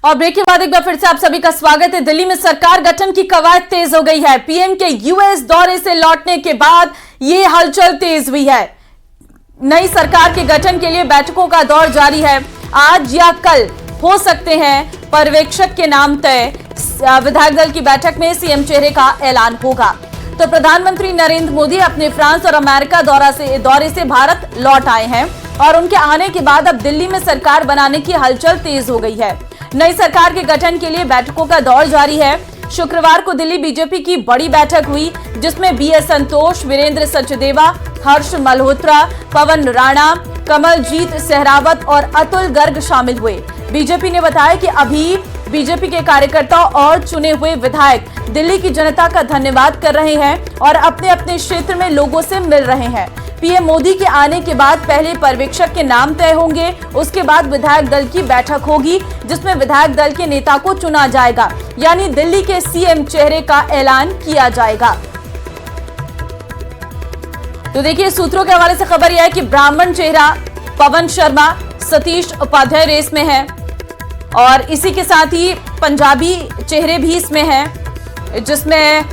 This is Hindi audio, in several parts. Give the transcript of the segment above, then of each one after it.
और ब्रेक के बाद एक बार फिर से आप सभी का स्वागत है। दिल्ली में सरकार गठन की कवायद तेज हो गई है। पीएम के यूएस दौरे से लौटने के बाद ये हलचल तेज हुई है। नई सरकार के गठन के लिए बैठकों का दौर जारी है। आज या कल हो सकते हैं पर्यवेक्षक के नाम तय। विधायक दल की बैठक में सीएम चेहरे का ऐलान होगा। तो प्रधानमंत्री नरेंद्र मोदी अपने फ्रांस और अमेरिका दौरे से भारत लौट आए हैं और उनके आने के बाद अब दिल्ली में सरकार बनाने की हलचल तेज हो गई है। नई सरकार के गठन के लिए बैठकों का दौर जारी है। शुक्रवार को दिल्ली बीजेपी की बड़ी बैठक हुई, जिसमें बीएस संतोष, वीरेंद्र सचदेवा, हर्ष मल्होत्रा, पवन राणा, कमलजीत सहरावत और अतुल गर्ग शामिल हुए। बीजेपी ने बताया कि अभी बीजेपी के कार्यकर्ता और चुने हुए विधायक दिल्ली की जनता का धन्यवाद कर रहे हैं और अपने अपने क्षेत्र में लोगों से मिल रहे हैं। पीएम मोदी के आने के बाद पहले पर्यवेक्षक के नाम तय होंगे, उसके बाद विधायक दल की बैठक होगी, जिसमें विधायक दल के नेता को चुना जाएगा, यानी दिल्ली के सीएम चेहरे का ऐलान किया जाएगा। तो देखिए, सूत्रों के हवाले से खबर यह है कि ब्राह्मण चेहरा पवन शर्मा, सतीश उपाध्याय रेस में है और इसी के साथ ही पंजाबी चेहरे भी इसमें हैं, जिसमें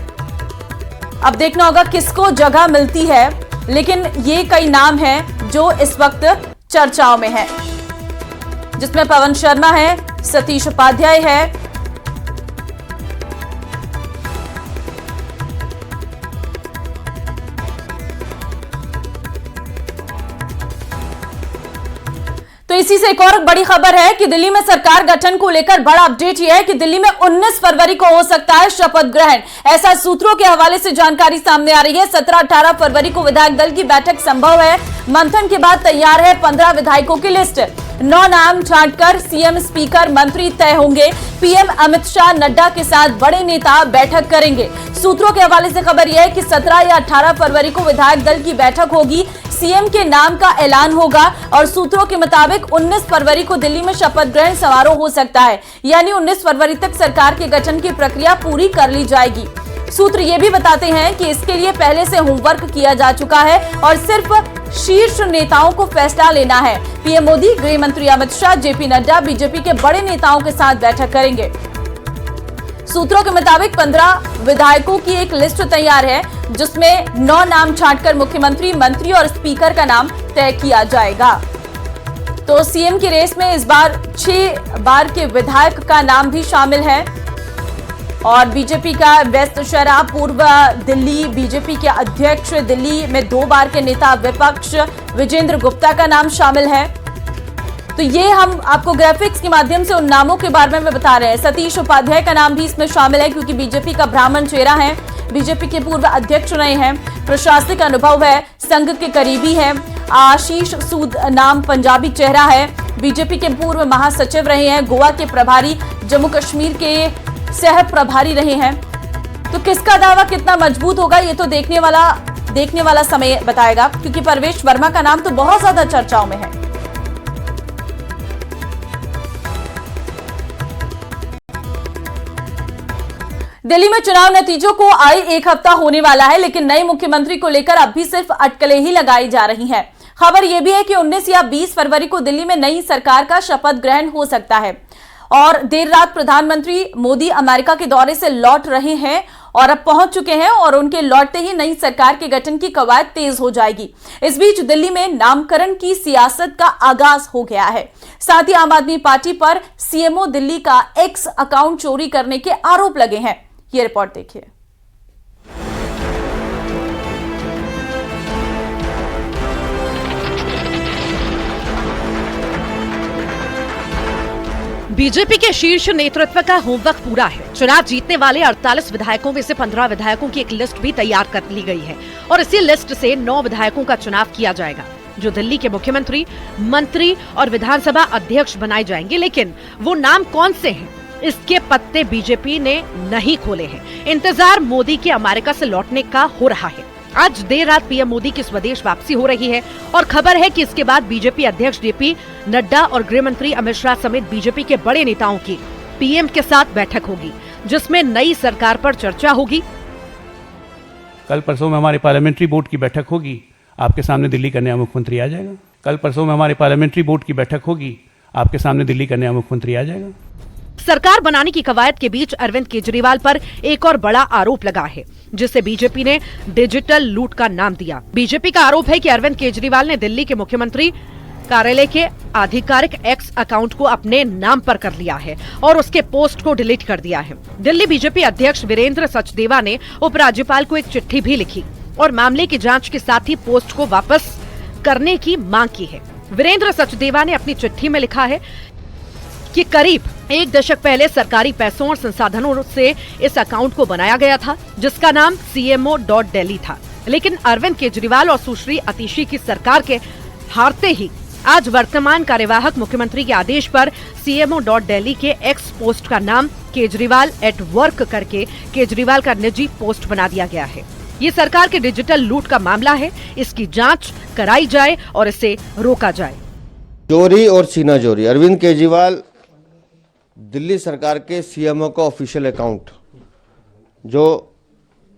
अब देखना होगा किसको जगह मिलती है, लेकिन ये कई नाम हैं जो इस वक्त चर्चाओं में हैं, जिसमें पवन शर्मा है, सतीश उपाध्याय है, तो इसी से एक और बड़ी खबर है कि दिल्ली में सरकार गठन को लेकर बड़ा अपडेट यह है कि दिल्ली में 19 फरवरी को हो सकता है शपथ ग्रहण। ऐसा सूत्रों के हवाले से जानकारी सामने आ रही है। 17-18 फरवरी को विधायक दल की बैठक संभव है। मंथन के बाद तैयार है 15 विधायकों की लिस्ट। 9 नाम छांटकर सीएम, स्पीकर, मंत्री तय होंगे। पीएम अमित शाह, नड्डा के साथ बड़े नेता बैठक करेंगे। सूत्रों के हवाले से खबर यह है कि 17 या 18 फरवरी को विधायक दल की बैठक होगी, सीएम के नाम का ऐलान होगा और सूत्रों के मुताबिक 19 फरवरी को दिल्ली में शपथ ग्रहण समारोह हो सकता है, यानी 19 फरवरी तक सरकार के गठन की प्रक्रिया पूरी कर ली जाएगी। सूत्र ये भी बताते हैं कि इसके लिए पहले से होमवर्क किया जा चुका है और सिर्फ शीर्ष नेताओं को फैसला लेना है। पीएम मोदी, गृह मंत्री अमित शाह, जेपी नड्डा, बीजेपी के बड़े नेताओं के साथ बैठक करेंगे। सूत्रों के मुताबिक 15 विधायकों की एक लिस्ट तैयार है, जिसमें 9 नाम छांटकर मुख्यमंत्री, मंत्री और स्पीकर का नाम तय किया जाएगा। तो सीएम की रेस में इस बार 6 बार के विधायक का नाम भी शामिल है और बीजेपी का वेस्ट शरा, पूर्व दिल्ली बीजेपी के अध्यक्ष, दिल्ली में 2 बार के नेता विपक्ष विजेंद्र गुप्ता का नाम शामिल है। तो ये हम आपको ग्राफिक्स के माध्यम से उन नामों के बारे में बता रहे हैं। सतीश उपाध्याय का नाम भी इसमें शामिल है, क्योंकि बीजेपी का ब्राह्मण चेहरा है, बीजेपी के पूर्व अध्यक्ष रहे हैं, प्रशासनिक अनुभव है, संघ के करीबी है। आशीष सूद नाम पंजाबी चेहरा है, बीजेपी के पूर्व महासचिव रहे हैं, गोवा के प्रभारी, जम्मू कश्मीर के सह प्रभारी रहे हैं। तो किसका दावा कितना मजबूत होगा, ये तो देखने वाला समय बताएगा, क्योंकि परवेश वर्मा का नाम तो बहुत ज्यादा चर्चाओं में है। दिल्ली में चुनाव नतीजों को आए 1 हफ्ता होने वाला है, लेकिन नए मुख्यमंत्री को लेकर अब भी सिर्फ अटकलें ही लगाई जा रही हैं। खबर यह भी है कि 19 या 20 फरवरी को दिल्ली में नई सरकार का शपथ ग्रहण हो सकता है और देर रात प्रधानमंत्री मोदी अमेरिका के दौरे से लौट रहे हैं और अब पहुंच चुके हैं और उनके लौटते ही नई सरकार के गठन की कवायद तेज हो जाएगी। इस बीच दिल्ली में नामकरण की सियासत का आगाज हो गया है। साथ ही आम आदमी पार्टी पर सीएमओ दिल्ली का एक्स अकाउंट चोरी करने के आरोप लगे हैं। ये रिपोर्ट देखिए। बीजेपी के शीर्ष नेतृत्व का होमवर्क पूरा है। चुनाव जीतने वाले 48 विधायकों में से 15 विधायकों की एक लिस्ट भी तैयार कर ली गई है और इसी लिस्ट से 9 विधायकों का चुनाव किया जाएगा, जो दिल्ली के मुख्यमंत्री, मंत्री और विधानसभा अध्यक्ष बनाए जाएंगे। लेकिन वो नाम कौन से हैं, इसके पत्ते बीजेपी ने नहीं खोले हैं। इंतजार मोदी के अमेरिका से लौटने का हो रहा है। आज देर रात पीएम मोदी की स्वदेश वापसी हो रही है और खबर है कि इसके बाद बीजेपी अध्यक्ष जेपी नड्डा और गृह मंत्री अमित शाह समेत बीजेपी के बड़े नेताओं की पीएम के साथ बैठक होगी, जिसमें नई सरकार पर चर्चा होगी। कल परसों में हमारे पार्लियामेंट्री बोर्ड की बैठक होगी, आपके सामने दिल्ली का नया मुख्यमंत्री आ जाएगा। कल परसों में हमारे पार्लियामेंट्री बोर्ड की बैठक होगी, आपके सामने दिल्ली का नया मुख्यमंत्री आ जाएगा। सरकार बनाने की कवायद के बीच अरविंद केजरीवाल पर एक और बड़ा आरोप लगा है, जिसे बीजेपी ने डिजिटल लूट का नाम दिया। बीजेपी का आरोप है कि अरविंद केजरीवाल ने दिल्ली के मुख्यमंत्री कार्यालय के आधिकारिक एक्स अकाउंट को अपने नाम पर कर लिया है और उसके पोस्ट को डिलीट कर दिया है। दिल्ली बीजेपी अध्यक्ष वीरेंद्र सचदेवा ने उपराज्यपाल को एक चिट्ठी भी लिखी और मामले की जांच के साथ ही पोस्ट को वापस करने की मांग की है। वीरेंद्र सचदेवा ने अपनी चिट्ठी में लिखा है कि करीब 1 दशक पहले सरकारी पैसों और संसाधनों से इस अकाउंट को बनाया गया था, जिसका नाम CMO.Delhi था। लेकिन अरविंद केजरीवाल और सुश्री आतिशी की सरकार के हारते ही आज वर्तमान कार्यवाहक मुख्यमंत्री के आदेश पर CMO.Delhi के एक्स पोस्ट का नाम केजरीवाल एट वर्क करके केजरीवाल का निजी पोस्ट बना दिया गया है। ये सरकार के डिजिटल लूट का मामला है, इसकी जांच कराई जाए और इसे रोका जाए। चोरी और सीना चोरी। अरविंद केजरीवाल दिल्ली सरकार के CMO का ऑफिशियल अकाउंट, जो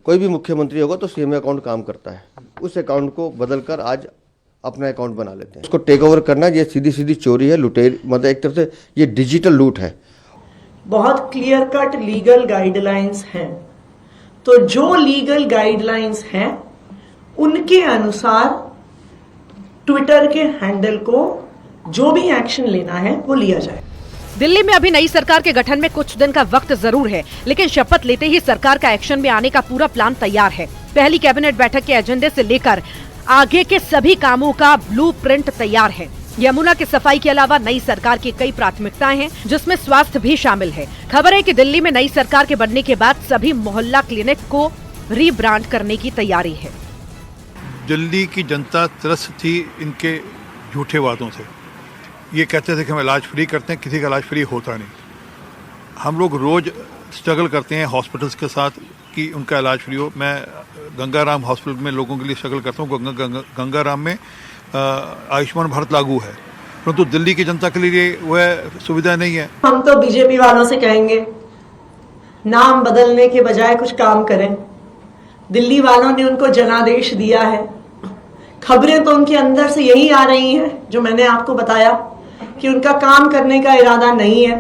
कोई भी मुख्यमंत्री होगा तो CMO अकाउंट काम करता है, उस अकाउंट को बदलकर आज अपना अकाउंट बना लेते हैं। उसको टेक ओवर करना ये सीधी सीधी चोरी है, लुटेर, मतलब एक तरफ से ये डिजिटल लूट है। बहुत क्लियर कट लीगल गाइडलाइंस हैं, तो जो लीगल गाइडलाइंस हैं उनके अनुसार ट्विटर के हैंडल को जो भी एक्शन लेना है वो लिया जाए। दिल्ली में अभी नई सरकार के गठन में कुछ दिन का वक्त जरूर है, लेकिन शपथ लेते ही सरकार का एक्शन में आने का पूरा प्लान तैयार है। पहली कैबिनेट बैठक के एजेंडे से लेकर आगे के सभी कामों का ब्लूप्रिंट तैयार है। यमुना की सफाई के अलावा नई सरकार की कई प्राथमिकताएं हैं, जिसमें स्वास्थ्य भी शामिल है। खबर है कि दिल्ली में नई सरकार के बनने के बाद सभी मोहल्ला क्लिनिक को रीब्रांड करने की तैयारी है। दिल्ली की जनता त्रस्त थी इनके झूठे वादों से। ये कहते थे कि हम इलाज फ्री करते हैं, किसी का इलाज फ्री होता नहीं। हम लोग रोज स्ट्रगल करते हैं हॉस्पिटल्स के साथ कि उनका इलाज फ्री हो। मैं गंगाराम हॉस्पिटल में लोगों के लिए स्ट्रगल करता हूँ। गंगाराम में आयुष्मान भारत लागू है, परंतु दिल्ली की जनता के लिए वह सुविधा नहीं है। हम तो बीजेपी वालों से कहेंगे नाम बदलने के बजाय कुछ काम करें। दिल्ली वालों ने उनको जनादेश दिया है, खबरें तो उनके अंदर से यही आ रही हैं जो मैंने आपको बताया कि उनका काम करने का इरादा नहीं है।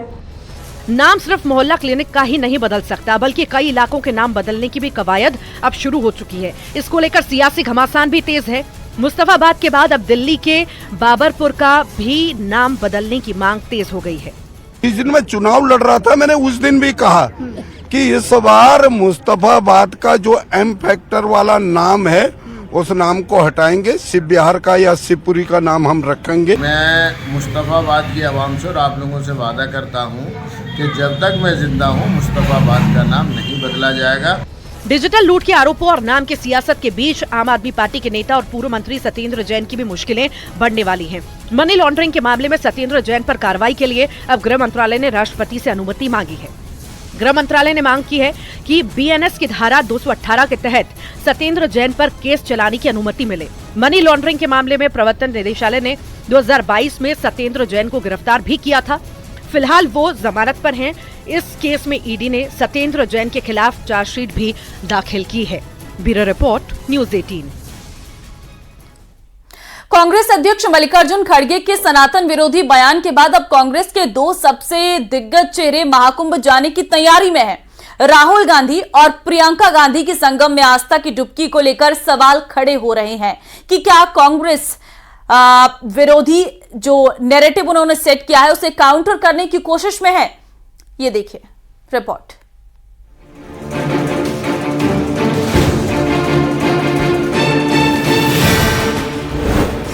नाम सिर्फ मोहल्ला क्लिनिक का ही नहीं बदल सकता, बल्कि कई इलाकों के नाम बदलने की भी कवायद अब शुरू हो चुकी है। इसको लेकर सियासी घमासान भी तेज है। मुस्तफाबाद के बाद अब दिल्ली के बाबरपुर का भी नाम बदलने की मांग तेज हो गई है। जिस दिन मैं चुनाव लड़ रहा था, मैंने उस दिन भी कहा कि इस बार मुस्तफाबाद का जो M फैक्टर वाला नाम है उस नाम को हटाएंगे, शिव बिहार का या शिवपुरी का नाम हम रखेंगे। मैं मुस्तफाबाद की आवाम से और आप लोगों से वादा करता हूं कि जब तक मैं जिंदा हूं मुस्तफाबाद का नाम नहीं बदला जाएगा। डिजिटल लूट के आरोपों और नाम की सियासत के बीच आम आदमी पार्टी के नेता और पूर्व मंत्री सत्येंद्र जैन की भी मुश्किलें बढ़ने वाली हैं। मनी लॉन्ड्रिंग के मामले में सत्येंद्र जैन पर कार्रवाई के लिए अब गृह मंत्रालय ने राष्ट्रपति से अनुमति मांगी है। गृह मंत्रालय ने मांग की है कि BNS की धारा 218 के तहत सत्येंद्र जैन पर केस चलाने की अनुमति मिले। मनी लॉन्ड्रिंग के मामले में प्रवर्तन निदेशालय ने 2022 में सत्येंद्र जैन को गिरफ्तार भी किया था। फिलहाल वो जमानत पर हैं। इस केस में ईडी ने सत्येंद्र जैन के खिलाफ चार्जशीट भी दाखिल की है। Bureau report, news 18। कांग्रेस अध्यक्ष मल्लिकार्जुन खड़गे के सनातन विरोधी बयान के बाद अब कांग्रेस के 2 सबसे दिग्गज चेहरे महाकुंभ जाने की तैयारी में हैं। राहुल गांधी और प्रियंका गांधी की संगम में आस्था की डुबकी को लेकर सवाल खड़े हो रहे हैं कि क्या कांग्रेस विरोधी जो नैरेटिव उन्होंने सेट किया है उसे काउंटर करने की कोशिश में है। ये देखिए रिपोर्ट।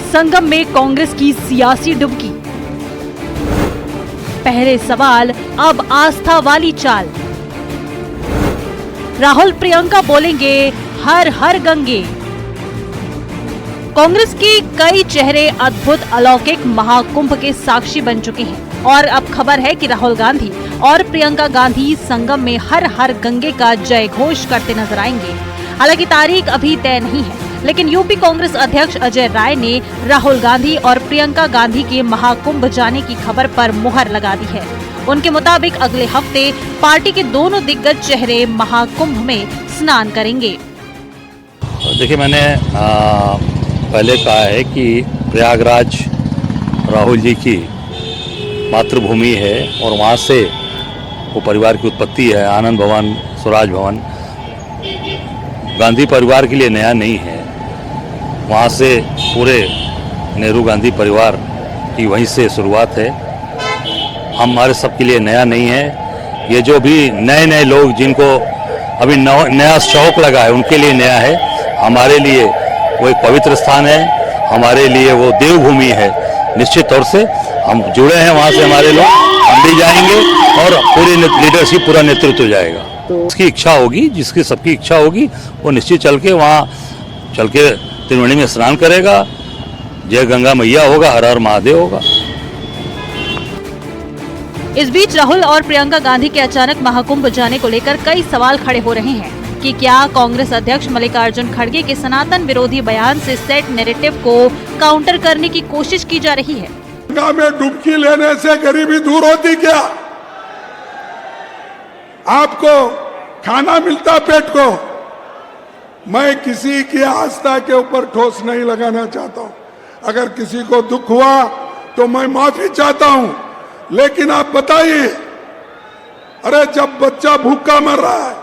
संगम में कांग्रेस की सियासी डुबकी। पहले सवाल, अब आस्था वाली चाल। राहुल प्रियंका बोलेंगे हर हर गंगे। कांग्रेस के कई चेहरे अद्भुत अलौकिक महाकुंभ के साक्षी बन चुके हैं और अब खबर है कि राहुल गांधी और प्रियंका गांधी संगम में हर हर गंगे का जय घोष करते नजर आएंगे। हालांकि तारीख अभी तय नहीं है, लेकिन यूपी कांग्रेस अध्यक्ष अजय राय ने राहुल गांधी और प्रियंका गांधी के महाकुंभ जाने की खबर पर मुहर लगा दी है। उनके मुताबिक अगले हफ्ते पार्टी के दोनों दिग्गज चेहरे महाकुंभ में स्नान करेंगे। देखिए, मैंने पहले कहा है कि प्रयागराज राहुल जी की मातृभूमि है और वहाँ से वो परिवार की उत्पत्ति है, आनंद भवन, स्वराज भवन, गांधी परिवार के लिए नया नहीं है। वहाँ से पूरे नेहरू गांधी परिवार की वहीं से शुरुआत है। हमारे सबके लिए नया नहीं है। ये जो भी नए नए लोग जिनको अभी नया शौक लगा है उनके लिए नया है। हमारे लिए वो एक पवित्र स्थान है, हमारे लिए वो देवभूमि है। निश्चित तौर से हम जुड़े हैं वहाँ से, हमारे लोग, हम भी जाएंगे और पूरी लीडरशिप, पूरा नेतृत्व जाएगा। तो उसकी इच्छा होगी, जिसकी सबकी इच्छा होगी, वो निश्चित चल के वहाँ चल के त्रिवेणी में स्नान करेगा, जय गंगा मैया होगा, हर हर महादेव होगा। इस बीच राहुल और प्रियंका गांधी के अचानक महाकुंभ जाने को लेकर कई सवाल खड़े हो रहे हैं कि क्या कांग्रेस अध्यक्ष मल्लिकार्जुन खड़गे के सनातन विरोधी बयान से सेट नैरेटिव को काउंटर करने की कोशिश की जा रही है। गंगा में डुबकी लेने से गरीबी दूर होती क्या? आपको खाना मिलता पेट को? मैं किसी की आस्था के ऊपर ठोस नहीं लगाना चाहता हूं। अगर किसी को दुख हुआ तो मैं माफी चाहता हूं, लेकिन आप बताइए, अरे जब बच्चा भूखा मर रहा है,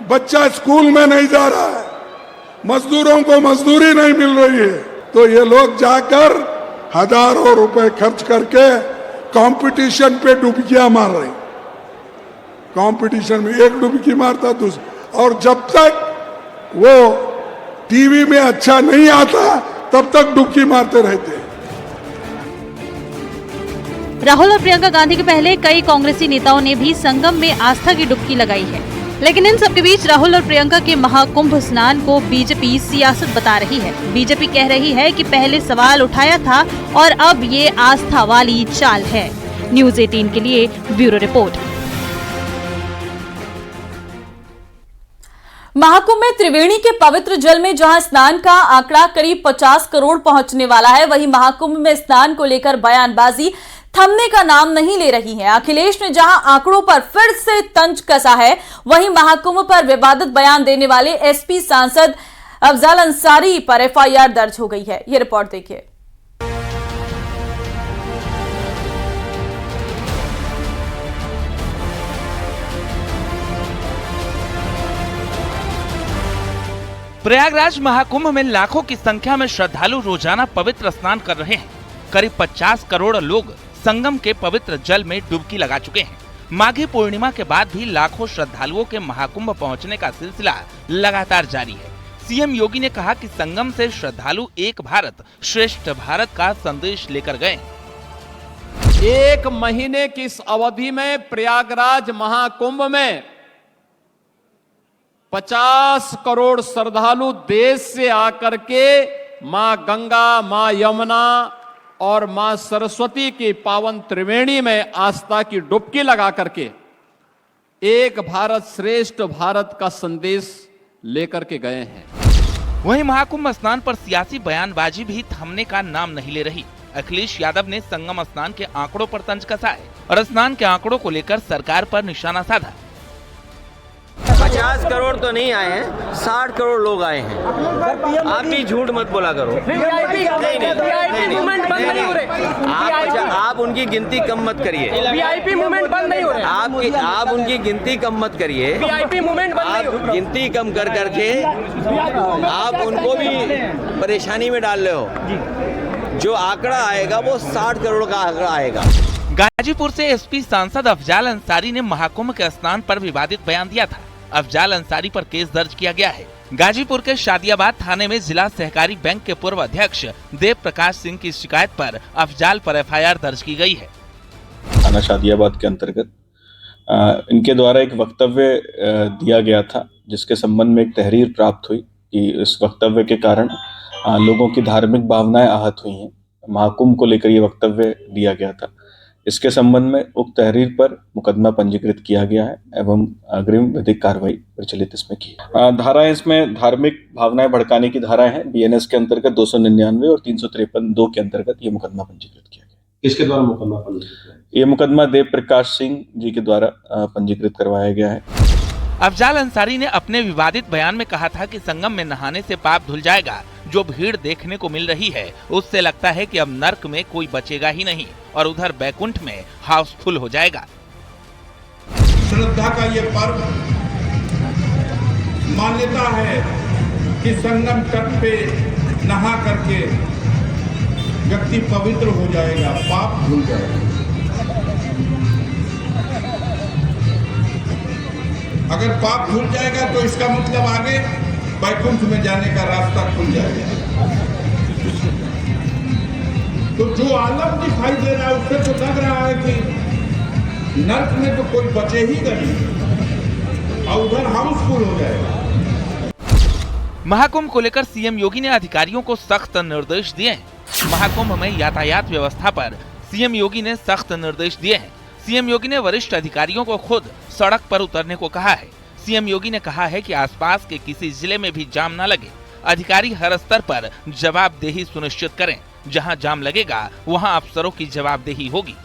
बच्चा स्कूल में नहीं जा रहा है, मजदूरों को मजदूरी नहीं मिल रही है, तो ये लोग जाकर हजारों रुपए खर्च करके कंपटीशन पे डुबकियां मार रहे। कंपटीशन में एक डुबकी मारता दूसरा, और जब तक वो टीवी में अच्छा नहीं आता तब तक डुबकी मारते रहते। राहुल और प्रियंका गांधी के पहले कई कांग्रेसी नेताओं ने भी संगम में आस्था की डुबकी लगाई है, लेकिन इन सबके बीच राहुल और प्रियंका के महाकुंभ स्नान को बीजेपी सियासत बता रही है। बीजेपी कह रही है कि पहले सवाल उठाया था और अब ये आस्था वाली चाल है। न्यूज़ 18 के लिए ब्यूरो रिपोर्ट। महाकुंभ में त्रिवेणी के पवित्र जल में जहां स्नान का आंकड़ा करीब 50 करोड़ पहुंचने वाला है, वहीं महाकुंभ में स्नान को लेकर बयानबाजी थमने का नाम नहीं ले रही है। अखिलेश ने जहां आंकड़ों पर फिर से तंज कसा है, वहीं महाकुंभ पर विवादित बयान देने वाले एसपी सांसद अफजाल अंसारी पर एफआईआर दर्ज हो गई है। ये रिपोर्ट देखिए। प्रयागराज महाकुंभ में लाखों की संख्या में श्रद्धालु रोजाना पवित्र स्नान कर रहे हैं। करीब 50 करोड़ लोग संगम के पवित्र जल में डुबकी लगा चुके हैं। माघी पूर्णिमा के बाद भी लाखों श्रद्धालुओं के महाकुंभ पहुंचने का सिलसिला लगातार जारी है। सीएम योगी ने कहा कि संगम से श्रद्धालु एक भारत श्रेष्ठ भारत का संदेश लेकर गए। एक महीने की इस अवधि में प्रयागराज महाकुंभ में 50 करोड़ श्रद्धालु देश से आकर के मां गंगा, मां यमुना और मां सरस्वती की पावन त्रिवेणी में आस्था की डुबकी लगा करके एक भारत श्रेष्ठ भारत का संदेश लेकर के गए हैं। वहीं महाकुंभ स्नान पर सियासी बयानबाजी भी थमने का नाम नहीं ले रही। अखिलेश यादव ने संगम स्नान के आंकड़ों पर तंज कसा है और स्नान के आंकड़ों को लेकर सरकार पर निशाना साधा। 50 करोड़ तो नहीं आए हैं, 60 करोड़ लोग आए हैं। आप भी झूठ मत बोला करो। आप उनकी गिनती कम मत करिए। वीआईपी मूवमेंट बंद नहीं हो रहा। आप उनकी गिनती कम मत करिए। वीआईपी मूवमेंट बंद नहीं हो रहा। गिनती कम कर करके आप उनको भी परेशानी में डाल रहे हो। जो आंकड़ा आएगा वो 60 करोड़ का आंकड़ा आएगा। गाजीपुर से एसपी सांसद अफजाल अंसारी ने महाकुंभ के स्नान पर विवादित बयान दिया था। अफजाल अंसारी पर केस दर्ज किया गया है। गाजीपुर के शादियाबाद थाने में जिला सहकारी बैंक के पूर्व अध्यक्ष देव प्रकाश सिंह की शिकायत पर अफजाल पर एफआईआर दर्ज की गई है। थाना शादियाबाद के अंतर्गत इनके द्वारा एक वक्तव्य दिया गया था, जिसके संबंध में एक तहरीर प्राप्त हुई कि इस वक्तव्य के कारण लोगों की धार्मिक भावनाएं आहत हुई हैं। महाकुंभ को लेकर ये वक्तव्य दिया गया था। इसके संबंध में उक्त तहरीर पर मुकदमा पंजीकृत किया गया है एवं अग्रिम विधिक कार्रवाई प्रचलित इसमें की। धाराएं इसमें धार्मिक भावनाएं भड़काने की धाराएं हैं। बीएनएस के अंतर्गत 299 और 353(2) के अंतर्गत ये मुकदमा पंजीकृत किया गया। किसके द्वारा मुकदमा पंजीकृत? ये मुकदमा देव प्रकाश सिंह जी के द्वारा पंजीकृत करवाया गया है। अफजाल अंसारी ने अपने विवादित बयान में कहा था कि संगम में नहाने से पाप धुल जाएगा। जो भीड़ देखने को मिल रही है उससे लगता है कि अब नर्क में कोई बचेगा ही नहीं और उधर बैकुंठ में हाउसफुल हो जाएगा। श्रद्धा का ये पर्व मान्यता है कि संगम तट पे नहा करके व्यक्ति पवित्र हो जाएगा, पाप धुल जाएगा। अगर पाप धुल जाएगा तो इसका मतलब आगे वैकुंठ में जाने का रास्ता खुल जाएगा। तो जो आलम दिखाई दे रहा है उससे तो लग रहा है कि नर्क में तो कोई बचे ही नहीं और उधर हाउसफुल हो जाएगा। महाकुंभ को लेकर सीएम योगी ने अधिकारियों को सख्त निर्देश दिए हैं। महाकुंभ में यातायात व्यवस्था पर सीएम योगी ने सख्त निर्देश दिए हैं। सीएम योगी ने वरिष्ठ अधिकारियों को खुद सड़क पर उतरने को कहा है। सीएम योगी ने कहा है कि आसपास के किसी जिले में भी जाम न लगे। अधिकारी हर स्तर पर जवाबदेही सुनिश्चित करें। जहां जाम लगेगा वहां अफसरों की जवाबदेही होगी।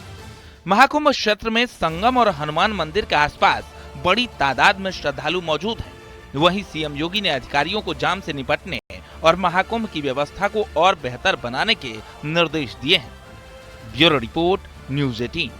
महाकुंभ क्षेत्र में संगम और हनुमान मंदिर के आसपास बड़ी तादाद में श्रद्धालु मौजूद हैं। वहीं सीएम योगी ने अधिकारियों को जाम से निपटने और महाकुंभ की व्यवस्था को और बेहतर बनाने के निर्देश दिए हैं। Bureau report, news 18।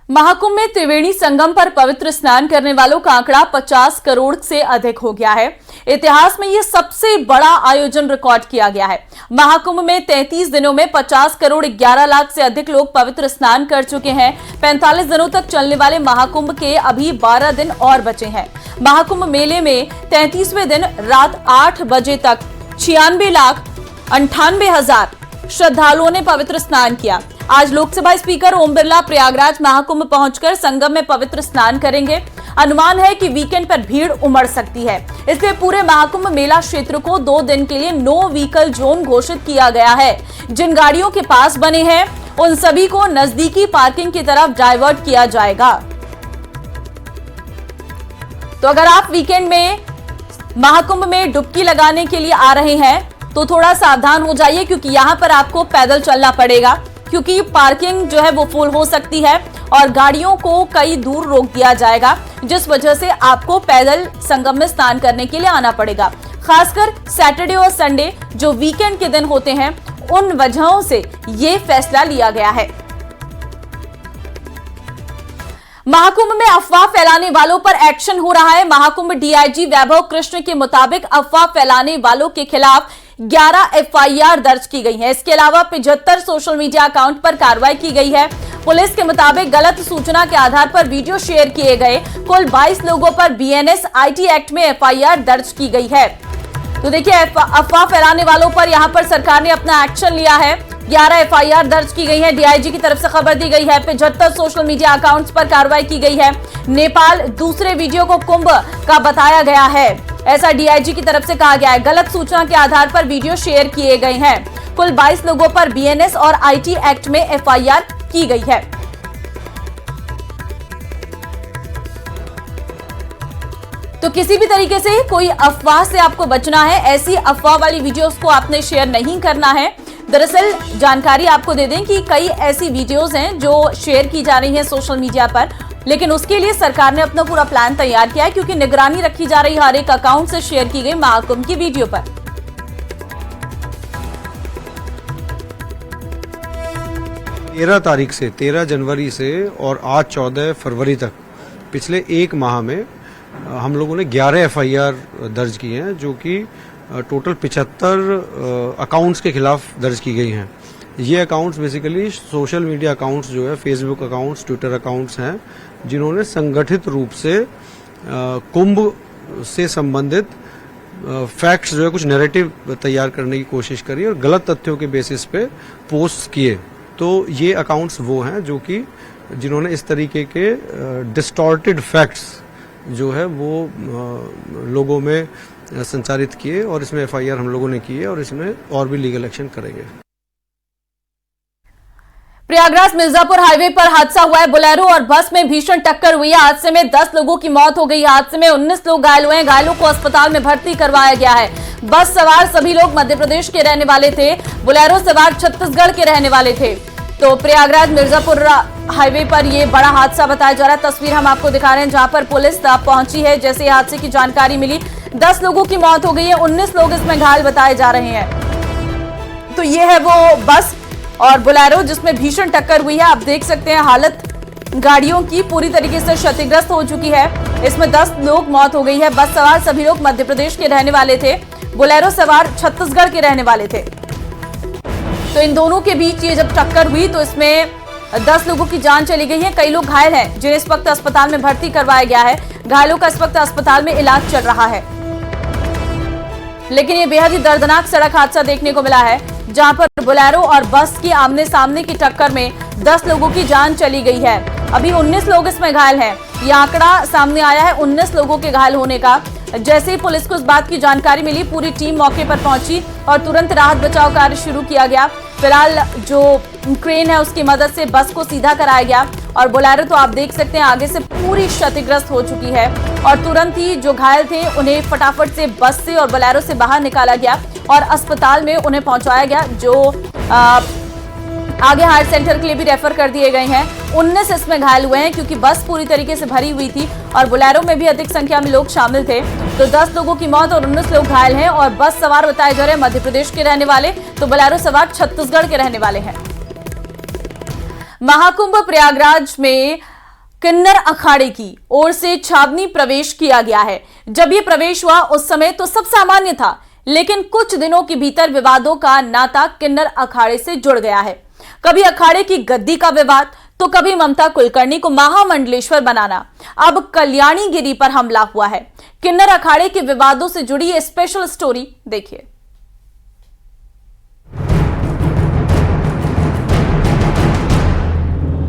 महाकुंभ में त्रिवेणी संगम पर पवित्र स्नान करने वालों का आंकड़ा 50 करोड़ से अधिक हो गया है। इतिहास में यह सबसे बड़ा आयोजन रिकॉर्ड किया गया है। महाकुंभ में 33 दिनों में 50 करोड़ 11 लाख से अधिक लोग पवित्र स्नान कर चुके हैं। 45 दिनों तक चलने वाले महाकुंभ के अभी 12 दिन और बचे हैं। महाकुंभ मेले में 33वें दिन रात 8 बजे तक 96,98,000 श्रद्धालुओं ने पवित्र स्नान किया। आज लोकसभा स्पीकर ओम बिरला प्रयागराज महाकुंभ पहुंचकर संगम में पवित्र स्नान करेंगे। अनुमान है कि वीकेंड पर भीड़ उमड़ सकती है, इसलिए पूरे महाकुंभ मेला क्षेत्र को 2 दिन के लिए नो व्हीकल जोन घोषित किया गया है। जिन गाड़ियों के पास बने हैं उन सभी को नजदीकी पार्किंग की तरफ डाइवर्ट किया जाएगा। तो अगर आप वीकेंड में महाकुंभ में डुबकी लगाने के लिए आ रहे हैं तो थोड़ा सावधान हो जाइए, क्योंकि यहां पर आपको पैदल चलना पड़ेगा, क्योंकि पार्किंग जो है वो फुल हो सकती है और गाड़ियों को कई दूर रोक दिया जाएगा, जिस वजह से आपको पैदल संगम में स्नान करने के लिए आना पड़ेगा। खासकर सैटरडे और संडे जो वीकेंड के दिन होते हैं, उन वजहों से ये फैसला लिया गया है। महाकुंभ में अफवाह फैलाने वालों पर एक्शन हो रहा है। महाकुंभ डीआईजी वैभव कृष्ण के मुताबिक अफवाह फैलाने वालों के खिलाफ 11 एफआईआर दर्ज की गई है। इसके अलावा 75 सोशल मीडिया अकाउंट पर कार्रवाई की गई है। पुलिस के मुताबिक गलत सूचना के आधार पर वीडियो शेयर किए गए कुल 22 लोगों पर बीएनएस आईटी एक्ट में एफआईआर दर्ज की गई है। तो देखिए, अफवाह फैलाने वालों पर यहां पर सरकार ने अपना एक्शन लिया है। 11 एफआईआर दर्ज की गई है। डीआईजी की तरफ से खबर दी गई है। 75 सोशल मीडिया अकाउंट्स पर कार्रवाई की गई है। नेपाल दूसरे वीडियो को कुंभ का बताया गया है, ऐसा डीआईजी की तरफ से कहा गया है। गलत सूचना के आधार पर वीडियो शेयर किए गए हैं। कुल 22 लोगों पर बीएनएस और आईटी एक्ट में एफआईआर की गई है। तो किसी भी तरीके से कोई अफवाह से आपको बचना है। ऐसी अफवाह वाली वीडियोस को आपने शेयर नहीं करना है। दरअसल जानकारी आपको दे दें कि कई ऐसी वीडियोस हैं जो शेयर की जा रही हैं सोशल मीडिया पर, लेकिन उसके लिए सरकार ने अपना पूरा प्लान तैयार किया है, क्योंकि निगरानी रखी जा रही है हर एक अकाउंट से शेयर की गई महाकुंभ की वीडियो पर। 13 जनवरी से और आज 14 फरवरी तक पिछले एक माह में हम लोगों ने 11 एफआईआर दर्ज की हैं, जो कि टोटल 75 अकाउंट्स के खिलाफ दर्ज की गई हैं। ये accounts basically social media accounts जो है, फेसबुक अकाउंट्स, ट्विटर अकाउंट्स हैं, जिन्होंने संगठित रूप से कुंभ से संबंधित फैक्ट्स जो है, कुछ नैरेटिव तैयार करने की कोशिश करी और गलत तथ्यों के बेसिस पे पोस्ट किए। तो ये अकाउंट्स वो हैं जो कि जिन्होंने इस तरीके के डिस्टॉर्टेड फैक्ट्स जो है वो लोगों में संचारित किए और इसमें एफआईआर हम लोगों ने की है और इसमें और भी लीगल एक्शन करेंगे। प्रयागराज मिर्जापुर हाईवे पर हादसा हुआ है। बोलेरो और बस में भीषण टक्कर हुई है। हादसे में 10 लोगों की मौत हो गई। हादसे में 19 लोग घायल हुए हैं। घायलों को अस्पताल में भर्ती करवाया गया है। बस सवार सभी लोग मध्य प्रदेश के रहने वाले थे। बोलेरो सवार छत्तीसगढ़ के रहने वाले थे। तो प्रयागराज मिर्जापुर हाईवे पर यह बड़ा हादसा बताया जा रहा है। तस्वीर हम आपको दिखा रहे हैं जहां पर पुलिस पहुंची है। जैसे हादसे की जानकारी मिली, 10 लोगों की मौत हो गई है। 19 लोग इसमें घायल बताए जा रहे हैं। तो ये है वो बस और बोलेरो जिसमें भीषण टक्कर हुई है। आप देख सकते हैं हालत गाड़ियों की पूरी तरीके से क्षतिग्रस्त हो चुकी है। इसमें 10 लोग मौत हो गई है। बस सवार सभी लोग मध्य प्रदेश के रहने वाले थे, बोलेरो सवार छत्तीसगढ़ के रहने वाले थे। तो इन दोनों के बीच ये जब टक्कर हुई तो इसमें 10 लोगों की जान चली गई है। कई लोग घायल हैं, जिन्हें इस वक्त अस्पताल में भर्ती करवाया गया है। घायलों का इस वक्त अस्पताल में इलाज चल रहा है। लेकिन ये बेहद ही दर्दनाक सड़क हादसा देखने को मिला है, जहां पर बोलेरो और बस की आमने सामने की टक्कर में 10 लोगों की जान चली गई है। अभी 19 लोग इसमें घायल हैं। ये आंकड़ा सामने आया है 19 लोगों के घायल होने का। जैसे ही पुलिस को इस बात की जानकारी मिली, पूरी टीम मौके पर पहुंची और तुरंत राहत बचाव कार्य शुरू किया गया। फिलहाल जो क्रेन है उसकी मदद से बस को सीधा कराया गया और बोलेरो तो आप देख सकते हैं आगे से पूरी क्षतिग्रस्त हो चुकी है और तुरंत ही जो घायल थे उन्हें फटाफट से बस से और बोलेरो से बाहर निकाला गया और अस्पताल में उन्हें पहुंचाया गया, जो आगे हायर सेंटर के लिए भी रेफर कर दिए गए हैं। 19 इसमें घायल हुए हैं क्योंकि बस पूरी तरीके से भरी हुई थी और बोलेरो में भी अधिक संख्या में लोग शामिल थे। तो 10 लोगों की मौत और 19 लोग घायल हैं और बस सवार बताए जा रहे हैं मध्य प्रदेश के रहने वाले, तो बोलेरो सवार छत्तीसगढ़ के रहने वाले हैं। महाकुंभ प्रयागराज में किन्नर अखाड़े की ओर से छावनी प्रवेश किया गया है। जब ये प्रवेश हुआ उस समय तो सब सामान्य था, लेकिन कुछ दिनों के भीतर विवादों का नाता किन्नर अखाड़े से जुड़ गया है। कभी अखाड़े की गद्दी का विवाद, तो कभी ममता कुलकर्णी को महामंडलेश्वर बनाना। अब कल्याणी गिरी पर हमला हुआ है। किन्नर अखाड़े के विवादों से जुड़ी ये स्पेशल स्टोरी देखिए।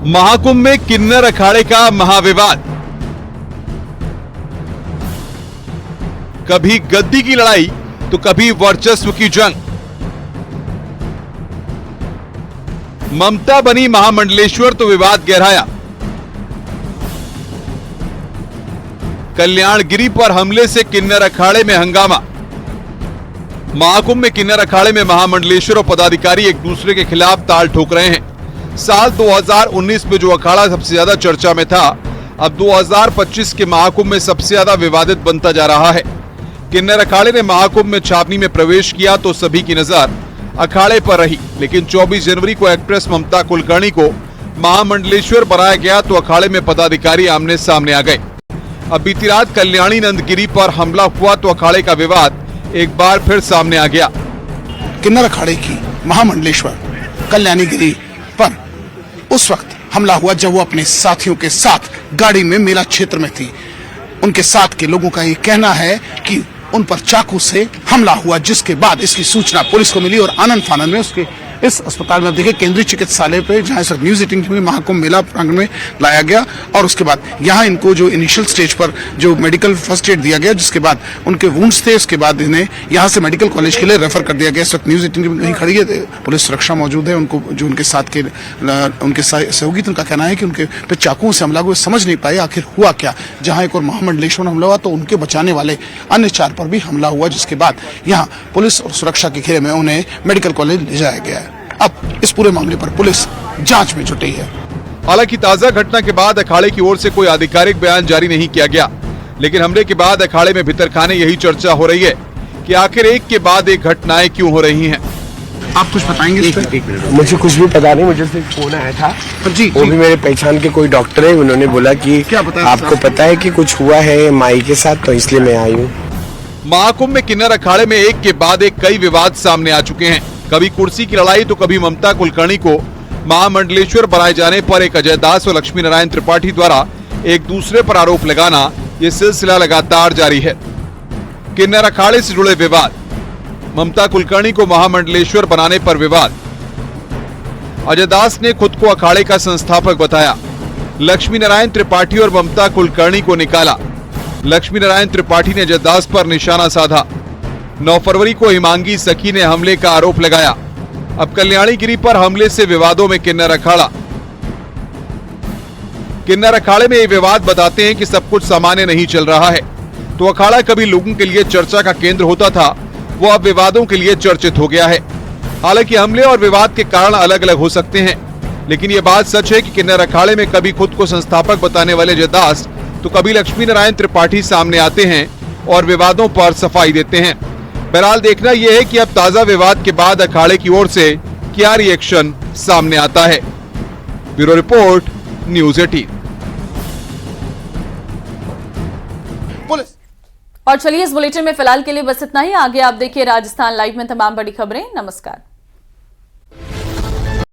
महाकुंभ में किन्नर अखाड़े का महाविवाद, कभी गद्दी की लड़ाई तो कभी वर्चस्व की जंग। ममता बनी महामंडलेश्वर तो विवाद गहराया। कल्याणगिरी पर हमले से किन्नर अखाड़े में हंगामा। महाकुंभ में किन्नर अखाड़े में महामंडलेश्वर और पदाधिकारी एक दूसरे के खिलाफ ताल ठोक रहे हैं। साल 2019 में जो अखाड़ा सबसे ज्यादा चर्चा में था, अब 2025 के महाकुंभ में सबसे ज्यादा विवादित बनता जा रहा है। किन्नर अखाड़े ने महाकुंभ में छावनी में प्रवेश किया तो सभी की नजर अखाड़े पर रही, लेकिन 24 जनवरी को एक्ट्रेस ममता कुलकर्णी को महामंडलेश्वर बनाया गया तो अखाड़े में पदाधिकारी आमने सामने आ गए। अब बीती रात कल्याणी नंदगिरी पर हमला हुआ तो अखाड़े का विवाद एक बार फिर सामने आ गया। किन्नर अखाड़े की महामंडलेश्वर कल्याणी गिरी पर उस वक्त हमला हुआ जब वो अपने साथियों के साथ गाड़ी में मेला क्षेत्र में थी। उनके साथ के लोगों का ये कहना है कि उन पर चाकू से हमला हुआ, जिसके बाद इसकी सूचना पुलिस को मिली और आनंद फानंद में उसके इस अस्पताल में देखिए केंद्रीय चिकित्सालय पे जहां इस न्यूज एटीन हुई महाकुंभ मेला प्रांगण में लाया गया और उसके बाद यहां इनको जो इनिशियल स्टेज पर जो मेडिकल फर्स्ट एड दिया गया, जिसके बाद उनके वुंड्स थे, उसके बाद इन्हें यहां से मेडिकल कॉलेज के लिए रेफर कर दिया गया। इस वक्त न्यूज एटीन कहीं खड़ी है, पुलिस सुरक्षा मौजूद है। उनको जो उनके साथ के उनके सहयोगी थे, उनका कहना है कि उनके पे चाकुओं से हमला हुआ, समझ नहीं पाए आखिर हुआ क्या। जहां एक और महामंडलेश्वर हमला हुआ तो उनके बचाने वाले अन्य 4 पर भी हमला हुआ, जिसके बाद यहाँ पुलिस और सुरक्षा के घेरे में उन्हें मेडिकल कॉलेज ले जाया गया है। अब इस पूरे मामले पर पुलिस जांच में जुटी है। हालांकि ताजा घटना के बाद अखाड़े की ओर से कोई आधिकारिक बयान जारी नहीं किया गया, लेकिन हमले के बाद अखाड़े में भीतरखाने यही चर्चा हो रही है कि आखिर एक के बाद एक घटनाएं क्यों हो रही हैं। आप कुछ बताएंगे? मुझे कुछ भी पता नहीं, मुझे सिर्फ फोन आया था जी, वो भी मेरे पहचान के कोई डॉक्टर है, उन्होंने बोला कि आपको पता है कि कुछ हुआ है माई के साथ, तो इसलिए मैं आई हूँ। महाकुंभ में किन्नर अखाड़े में एक के बाद एक कई विवाद सामने आ चुके हैं। कभी कुर्सी की लड़ाई तो कभी ममता कुलकर्णी को महामंडलेश्वर बनाए जाने पर एक अजय दास और लक्ष्मी नारायण त्रिपाठी द्वारा एक दूसरे पर आरोप लगाना, ये सिलसिला लगातार जारी है। किन्नर अखाड़े से जुड़े विवाद, ममता कुलकर्णी को महामंडलेश्वर बनाने पर विवाद। अजय दास ने खुद को अखाड़े का संस्थापक बताया, लक्ष्मी नारायण त्रिपाठी और ममता कुलकर्णी को निकाला। लक्ष्मी नारायण त्रिपाठी ने अजय दास पर निशाना साधा। 9 फरवरी को हिमांगी सखी ने हमले का आरोप लगाया। अब कल्याणी गिरी पर हमले से विवादों में किन्नर अखाड़ा। किन्नर अखाड़े में ये विवाद बताते हैं कि सब कुछ सामान्य नहीं चल रहा है। तो अखाड़ा कभी लोगों के लिए चर्चा का केंद्र होता था, वो अब विवादों के लिए चर्चित हो गया है। हालांकि हमले और विवाद के कारण अलग अलग हो सकते हैं, लेकिन ये बात सच है कि किन्नर अखाड़े में कभी खुद को संस्थापक बताने वाले अजय दास तो कभी लक्ष्मी नारायण त्रिपाठी सामने आते हैं और विवादों पर सफाई देते हैं। बहरहाल देखना यह है कि अब ताजा विवाद के बाद अखाड़े की ओर से क्या रिएक्शन सामने आता है। Bureau report, news 18। पुलिस। और चलिए इस बुलेटिन में फिलहाल के लिए बस इतना ही। आगे आप देखिए राजस्थान लाइव में तमाम बड़ी खबरें। नमस्कार।